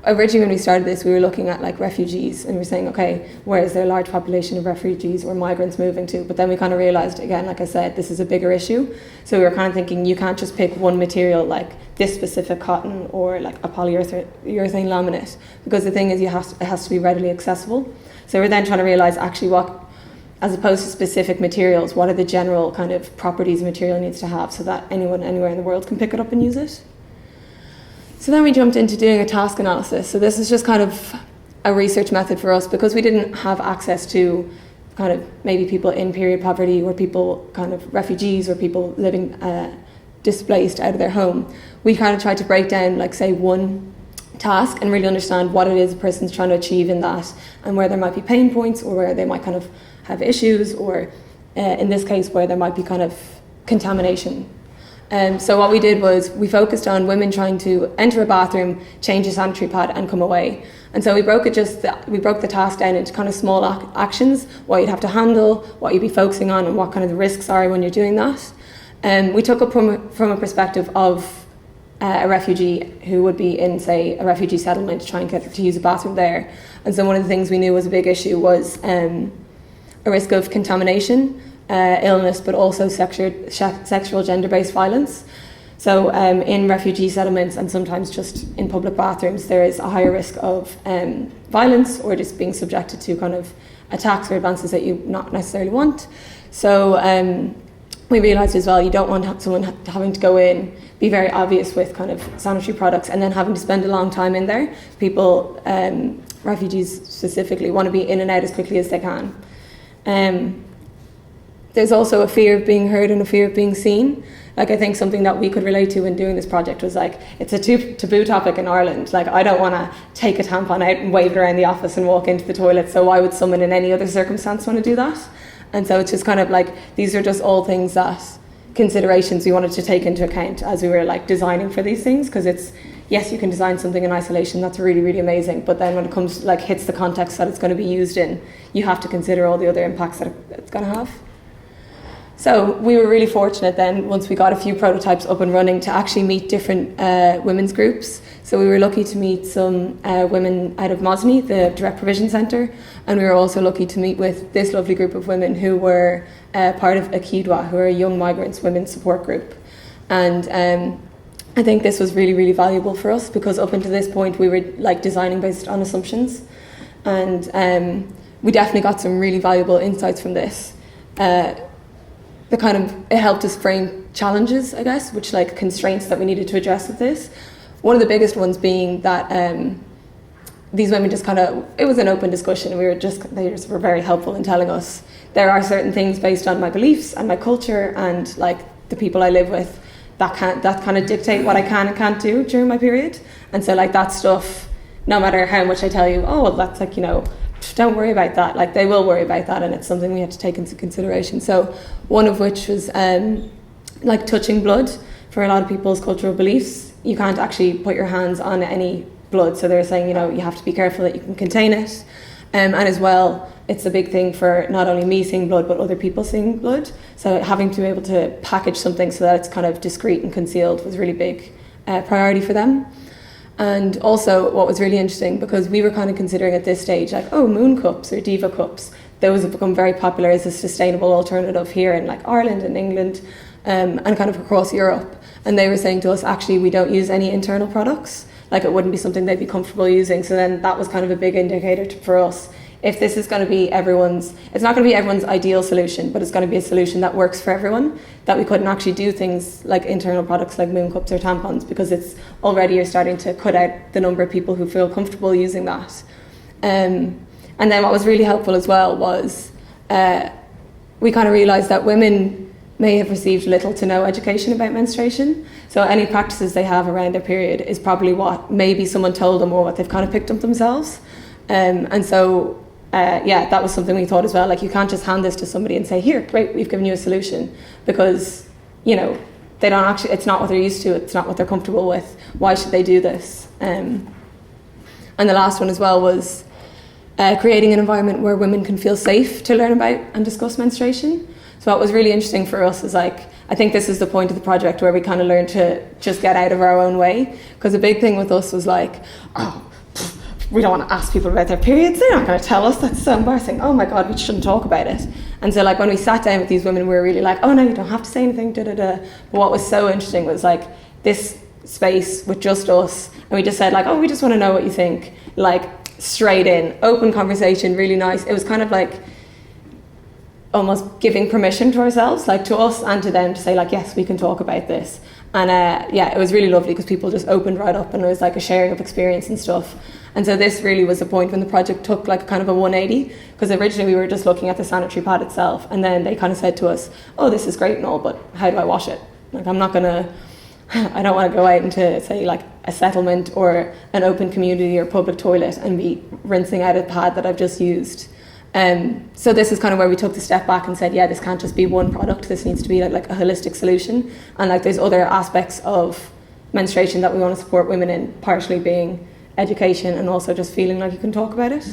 originally when we started this, we were looking at like refugees, and we were saying, okay, where is there a large population of refugees or migrants moving to? But then we kind of realized, again, like I said, this is a bigger issue. So we were kind of thinking, you can't just pick one material like this specific cotton or like a polyurethane laminate, because the thing is, it has to be readily accessible. So we're then trying to realize actually what, as opposed to specific materials, what are the general kind of properties a material needs to have so that anyone anywhere in the world can pick it up and use it. So then we jumped into doing a task analysis. So this is just kind of a research method for us, because we didn't have access to kind of maybe people in period poverty or people kind of refugees or people living displaced out of their home. We kind of tried to break down, like, say, one task and really understand what it is a person's trying to achieve in that, and where there might be pain points or where they might kind of have issues, or in this case where there might be kind of contamination. So what we did was we focused on women trying to enter a bathroom, change a sanitary pad and come away. And so we broke the task down into kind of small actions, what you'd have to handle, what you'd be focusing on, and what kind of the risks are when you're doing that. We took it from a perspective of a refugee who would be in, say, a refugee settlement to try and get to use a bathroom there. And so one of the things we knew was a big issue was a risk of contamination, illness, but also sexual gender-based violence. So in refugee settlements and sometimes just in public bathrooms, there is a higher risk of violence or just being subjected to kind of attacks or advances that you not necessarily want. So we realised as well, you don't want someone having to go in, be very obvious with kind of sanitary products, and then having to spend a long time in there. People, refugees specifically, want to be in and out as quickly as they can. There's also a fear of being heard and a fear of being seen. Like, I think something that we could relate to in doing this project was like, it's a taboo topic in Ireland. Like, I don't want to take a tampon out and wave it around the office and walk into the toilet, so why would someone in any other circumstance want to do that? And so it's just kind of like, these are just all things that, considerations we wanted to take into account as we were like designing for these things, because it's, yes, you can design something in isolation, that's really, really amazing, but then when it comes, like, hits the context that it's going to be used in, you have to consider all the other impacts that it's going to have. So we were really fortunate then, once we got a few prototypes up and running, to actually meet different women's groups. So we were lucky to meet some women out of Mosney, the Direct Provision Centre, and we were also lucky to meet with this lovely group of women who were part of Akidwa, who are a young migrants women's support group. And I think this was really, really valuable for us, because up until this point we were like designing based on assumptions, and we definitely got some really valuable insights from this. It helped us frame challenges, I guess, which like constraints that we needed to address with this. One of the biggest ones being that these women just kind of, it was an open discussion, and they just were very helpful in telling us there are certain things based on my beliefs and my culture and like the people I live with that kind of dictate what I can and can't do during my period. And so like that stuff, no matter how much I tell you, oh, well, that's like, you know, don't worry about that. Like, they will worry about that, and it's something we have to take into consideration. So one of which was like touching blood. For a lot of people's cultural beliefs, you can't actually put your hands on any blood. So they're saying, you know, you have to be careful that you can contain it. And as well, it's a big thing for not only me seeing blood, but other people seeing blood. So having to be able to package something so that it's kind of discreet and concealed was a really big priority for them. And also what was really interesting, because we were kind of considering at this stage, like, oh, moon cups or diva cups, those have become very popular as a sustainable alternative here in like Ireland and England, and kind of across Europe. And they were saying to us, actually, we don't use any internal products. Like, it wouldn't be something they'd be comfortable using. So then that was kind of a big indicator for us. If this is going to be it's not going to be everyone's ideal solution, but it's going to be a solution that works for everyone, that we couldn't actually do things like internal products like moon cups or tampons, because it's already, you're starting to cut out the number of people who feel comfortable using that. And then what was really helpful as well was we kind of realised that women may have received little to no education about menstruation. So any practices they have around their period is probably what maybe someone told them or what they've kind of picked up themselves. And so that was something we thought as well. Like, you can't just hand this to somebody and say, here, great, we've given you a solution, because, you know, they don't actually, it's not what they're used to, it's not what they're comfortable with. Why should they do this? And the last one as well was creating an environment where women can feel safe to learn about and discuss menstruation. So what was really interesting for us is, like, I think this is the point of the project where we kind of learned to just get out of our own way, because a big thing with us was like, oh, we don't want to ask people about their periods. They're not going to tell us. That's so embarrassing. Oh my God, we shouldn't talk about it. And so like when we sat down with these women, we were really like, oh no, you don't have to say anything, da da da. But what was so interesting was like this space with just us, and we just said like, oh, we just want to know what you think. Like straight in, open conversation, really nice. It was kind of like almost giving permission to ourselves, like to us and to them, to say like, yes, we can talk about this. And yeah, it was really lovely because people just opened right up, and it was like a sharing of experience and stuff. And so this really was the point when the project took like kind of a 180, because originally we were just looking at the sanitary pad itself, and then they kind of said to us, oh, this is great and all, but how do I wash it? Like I don't want to go out into, say, like a settlement or an open community or public toilet and be rinsing out a pad that I've just used. So this is kind of where we took the step back and said, yeah, this can't just be one product. This needs to be like a holistic solution. And like there's other aspects of menstruation that we want to support women in, partially being education and also just feeling like you can talk about it.